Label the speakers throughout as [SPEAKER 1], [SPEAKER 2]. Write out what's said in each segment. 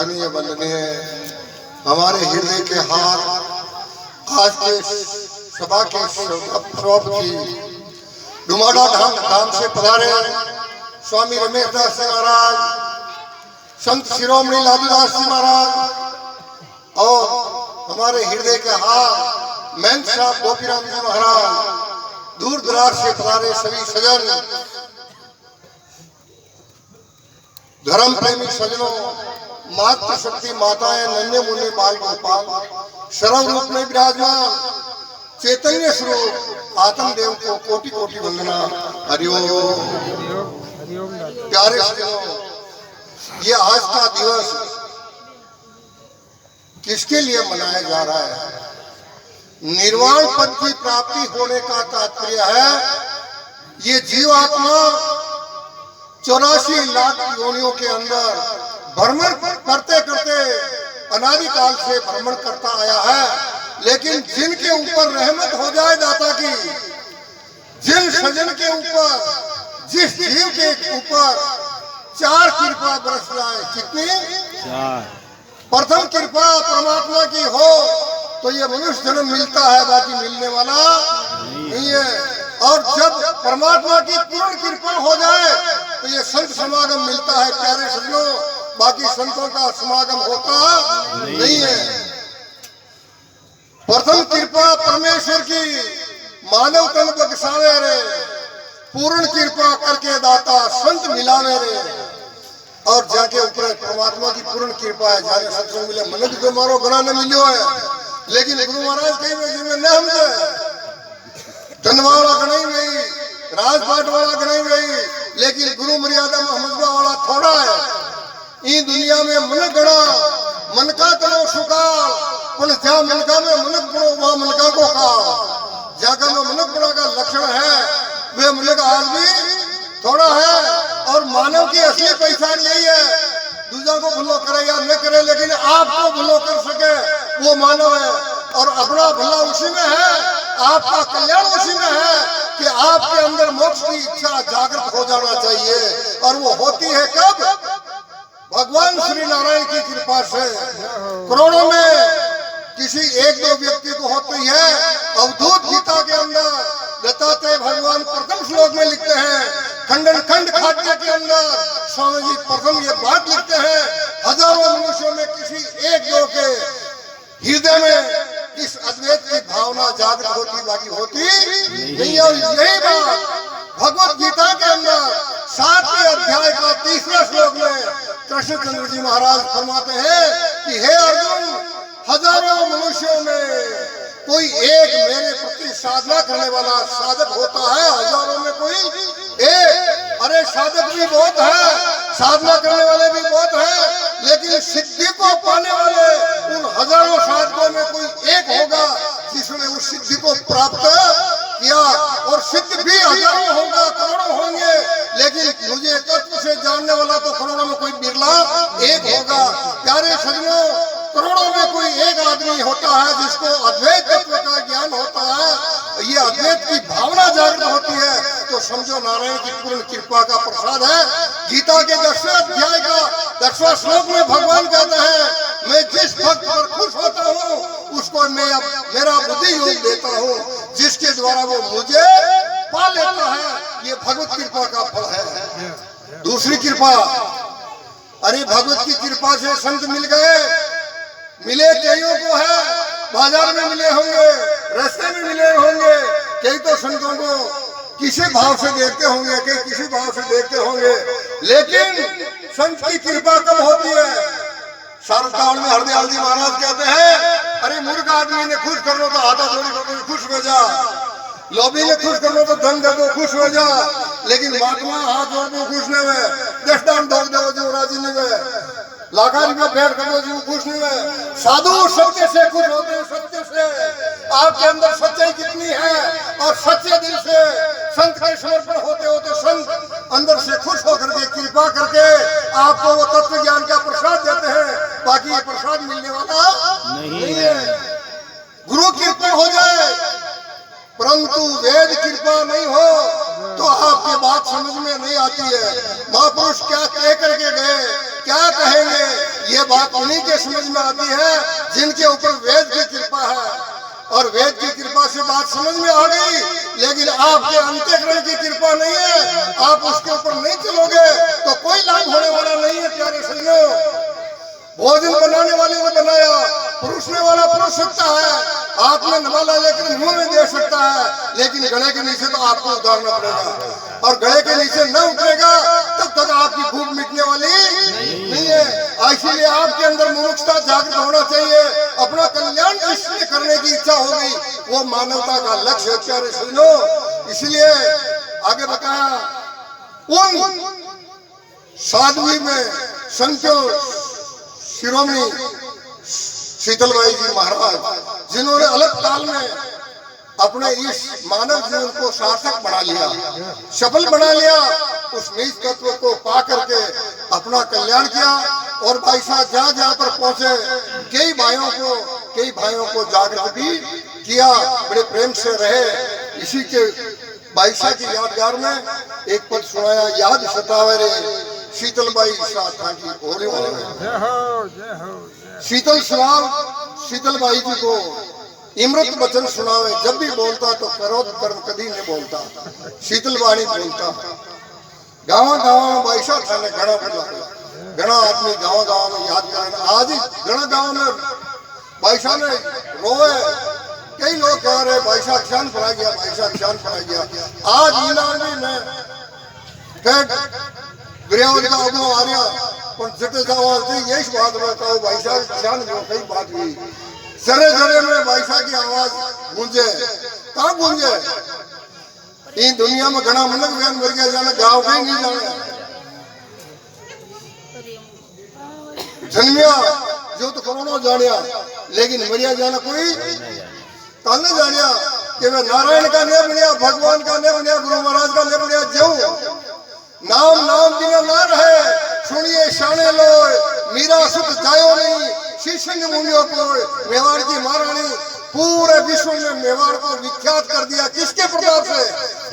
[SPEAKER 1] अर्चनीय वंदनीय हमारे हृदय के हार आज के सभा के शौक की डुमाडा धाम से पधारे स्वामी रमेश दास जी महाराज, संत शिरोमणि लालूदास जी महाराज और हमारे हृदय के हार महंत साहब गोपीराम जी महाराज, दूर दराज से पधारे सभी सजन, धर्म प्रेमी सजनों, मातृशक्ति माताएं, नन्हे मुन्ने बाल गोपाल, सर्व रूप में विराजमान चैतन्य स्वरूप आत्मदेव को कोटि कोटि वंदना। हरिओम। प्यारे सजनों, ये आज का दिवस किसके लिए मनाया जा रहा है? निर्वाण पद की प्राप्ति होने का तात्पर्य है ये जीवात्मा 84 लाख योनियों के अंदर भ्रमण करते करते अनादिकाल से भ्रमण करता आया है, लेकिन जिनके ऊपर रहमत हो जाए दाता की, जिन सजन के ऊपर, जिस जीव के ऊपर 4 कृपा बरस जाए, कितनी? 4। प्रथम कृपा परमात्मा की हो तो ये मनुष्य जन्म मिलता है, बाकी मिलने वाला नहीं है। और जब परमात्मा की पूर्ण कृपा हो जाए तो ये संत समागम मिलता है। प्यारे सजनों, बाकी संतों का समागम होता नहीं है। प्रथम कृपा परमेश्वर की मानव तन बख्शावे रे, पूर्ण कृपा करके दाता संत मिलावे रे। और जाके ऊपर परमात्मा की पूर्ण कृपा है, जाने सत्संग मिले, मन तो मारो गणा न मिलो है, लेकिन गुरु महाराज कहीं में न हम धनवाला गणाई गई, राजपाट वाला गणाई गई, लेकिन गुरु मर्यादा मोहम्मद वाला थोड़ा है। ई दुनिया में मन गणा, मन का करो सुकाल, पर जहाँ मनका में मनक बनो वहाँ मनका को काल। जहाँ में मनक बना का लक्षण है वे मनक आदमी थोड़ा है। और मानव की असली पहचान यही है, दूसरा को भलो करे या न करे, लेकिन आपको भलो कर सके वो मानव है। और अपना भला उसी में है, आपका कल्याण उसी में है कि आपके अंदर मोक्ष की इच्छा जागृत हो जाना चाहिए। और वो होती है कब? भगवान श्री नारायण की कृपा से। करोड़ों में किसी 1-2 व्यक्ति को होती है। अवधूत गीता के अंदर दत्तात्रेय भगवान प्रथम श्लोक में लिखते हैं, खंडन खंड खाद्य के अंदर स्वामी जी प्रथम ये बात लिखते हैं, हजारों मनुष्यों में किसी 1-2 के हृदय में इस अद्वैत की भावना जागृत होती, बाकी होती नहीं। और यही बात भगवत गीता के अंदर 7वें अध्याय का 3रा श्लोक में कृष्णचंद्र जी महाराज फरमाते हैं कि हे अर्जुन, हजारों मनुष्यों में कोई एक मेरे प्रति साधना करने वाला साधक होता है, हजारों में कोई एक। अरे साधक भी बहुत है, साधना करने वाले भी बहुत है, लेकिन सिद्धि को पाने वाले उन हजारों साधकों में कोई एक होगा जिसने उस सिद्धि को प्राप्त किया। और सिद्ध भी हजारों होगा, करोड़ों होंगे, लेकिन मुझे तत्व से जानने वाला तो करोड़ों में कोई बिरला एक होगा। प्यारे सजनों, करोड़ों में कोई एक आदमी होता है जिसको अद्वैत तत्व का ज्ञान होता है, ये अद्वैत की भावना जागृत होती है, तो समझो नारायण की पूर्ण कृपा का प्रसाद है। गीता के 10वें अध्याय का 10वां श्लोक में भगवान कहते हैं, मैं जिस भक्त पर खुश होता हूँ उसको मैं मेरा बुद्धि योग देता हूँ, जिसके द्वारा वो मुझे पा लेता है। ये भगवत कृपा का फल है। दूसरी कृपा, अरे भगवत की कृपा से संत मिल गए, मिले कईयों को है, बाजार में मिले होंगे, रास्ते में मिले होंगे, कई तो संतों को किसी भाव से देखते होंगे, कई किसी भाव से देखते होंगे, लेकिन संत की कृपा कब होती है? शारदावन में हरदयाल जी महाराज कहते हैं, अरे मूर्ख आदमी ने खुश कर लो तो हाथा चोरी कर दो, खुश हो जा। लोभी ने खुश कर लो तो धन दे दो, खुश हो जा। लेकिन महात्मा हाथ जोड़ दो, खुश नहीं हुए। 10 दान दो जो राजी नहीं हुए, लाखा रुपया भेंट कर दो जी, खुश नहीं हुए। साधु सत्य से खुश होते हैं, सत्य से। आपके अंदर सच्चाई कितनी है और सच्चे दिल से संत के समर्पण होते होते संत अंदर से खुश होकर के कृपा करके आपको वो तत्व ज्ञान का प्रसाद देते हैं। बाकी ये प्रसाद मिलने वाला नहीं है। गुरु कृपा हो जाए परंतु वेद कृपा नहीं हो, तो आपकी बात समझ में नहीं आती है। महापुरुष क्या कह करके गए, क्या कहेंगे, ये बात उन्हीं के समझ में आती है जिनके ऊपर वेद की कृपा है। और वेद की कृपा से बात समझ में आ गई, लेकिन आपके अंतःकरण की कृपा नहीं है, आप उसके ऊपर नहीं चलोगे तो कोई लाभ होने वाला नहीं है। प्यारे सुनो, भोजन बनाने वाले ने बनाया, परोसने वाला परोस सकता है, हाथ में नवाला लेकर मुंह में दे सकता है, लेकिन गले के नीचे तो आपको उतारना पड़ेगा। और गले के नीचे न उतरेगा तब तक आपकी भूख मिटने वाली नहीं है। इसीलिए आपके अंदर मुमुक्षुता जागृत होना चाहिए। अपना कल्याण जिसने करने की इच्छा होगी वो मानवता का लक्ष्य है। प्यारे सुनो, इसलिए आगे बताया उन साधुवी में संतों शिरोमणि शीतलबाई जी महाराज, जिन्होंने अलग काल में अपने इस मानव जीवन को सार्थक बना लिया, सफल बना लिया, उस निज तत्व को पा करके अपना कल्याण किया। और भाई साहब जहाँ जहाँ पर पहुंचे कई भाइयों को जागृत भी किया, बड़े प्रेम से रहे। इसी के भाई साहब की यादगार में एक पद सुनाया, याद सतावे रे शीतलबाई की होली शीतल सुनाव शीतलबाई जी को इमृत वचन सुनावे। जब भी बोलता तो क्रोध कर्म कभी नहीं बोलता, शीतलबाई बोलता। गाँव में बैसा था घना घना आदमी गाँव में याद करना। आज ही घना गाँव में बैसा ने रोए, कई लोग कह रहे बैसा क्षण पड़ा गया, बैसा क्षण पड़ा गया। आज इलामी में गिरियावत का अगुआ आ रहा, पर जटे आवाज यही बात में कहो बैसा क्षण कई बात हुई। जरे जरे में बैसा की आवाज गूंजे, कहाँ गूंजे? इन दुनिया में घना मनक बहन मर गया, जाना गाँव कहीं नहीं जाना। जन्मिया जो तो करोड़ों जानिया, लेकिन मरिया जाना कोई कल नहीं जानिया कि मैं नारायण का नहीं बनिया, भगवान का नहीं बनिया, गुरु महाराज का नहीं बनिया। जो नाम बिना ना रहे, सुनिए शाने लो मीरा सुख जायो नहीं, शीशंग मुनियों को मेवाड़ की महारानी पूरे विश्व में मेवाड़ को विख्यात कर दिया। किसके प्रताप से?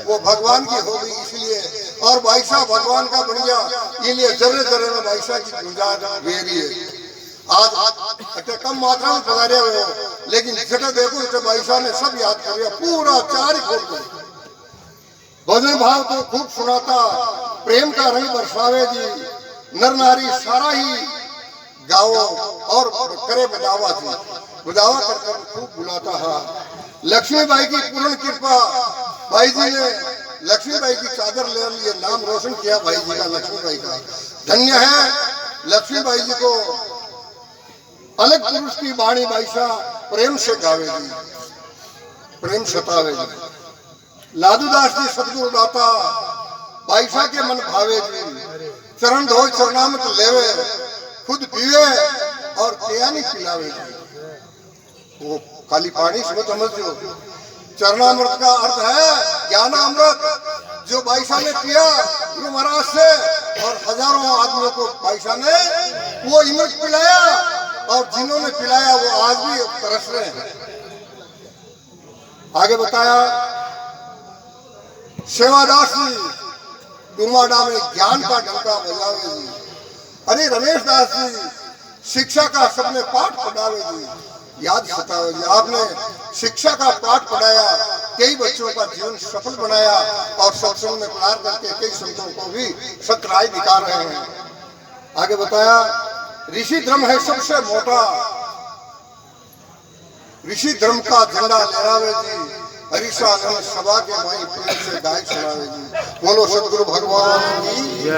[SPEAKER 1] वो भगवान की हो गई। इसलिए और भाईसा भगवान का बन गया, इसलिए जर्रे जर्रे में भाईसा की गुंजाइश वेरी है। आज कम मात्रा में पधारे हुए हो, लेकिन छठे देखो इसे भाईसा ने सब याद कर लिया, पूरा चार ही खोल दिया। भजन भाव तो खूब सुनाता, प्रेम का रंग बरसावे जी, नर नारी सारा ही गाओ और करे बदावा जी, बदावा कर खूब बुलाता है। लक्ष्मीबाई की पूर्ण कृपा, भाई जी ने लक्ष्मीबाई की चादर ले लिए, नाम रोशन किया भाई जी का, लक्ष्मीबाई का। धन्य है लक्ष्मीबाई जी को। अलग पुरुष की वाणी भाईसा प्रेम से गावे जी, प्रेम सतावे जी। लादूदास जी सतगुरु दाता, भाईसा के मन भावे जी, चरण धो चरणामृत लेवे, खुद पीवे और क्या नहीं पिलावे जी। वो खाली पानी से समझो, चरणामृत का अर्थ है ज्ञानामृत, जो भाईसा ने पिया गुरु महाराज से, और हजारों आदमियों को भाईसा ने वो अमृत पिलाया, और जिन्होंने पिलाया वो आज भी तरस रहे हैं। आगे बताया सेवादास जी डुमाडा में ज्ञान का डंका बजावे जी। अरे रमेश दास जी शिक्षा का सबने पाठ पढ़ावे जी, याद सतावे जी। आपने शिक्षा का पाठ पढ़ाया, कई बच्चों का जीवन सफल बनाया, और सत्संग में प्रहार करके कई संतों को भी सतराय दिखा रहे हैं। आगे बताया ऋषि धर्म है सबसे मोटा, ऋषि धर्म का झंडा लहरावे जी। हरिशानंद सभा के भाई प्रेम से गाय सुनावे जी। बोलो सतगुरु भगवान की।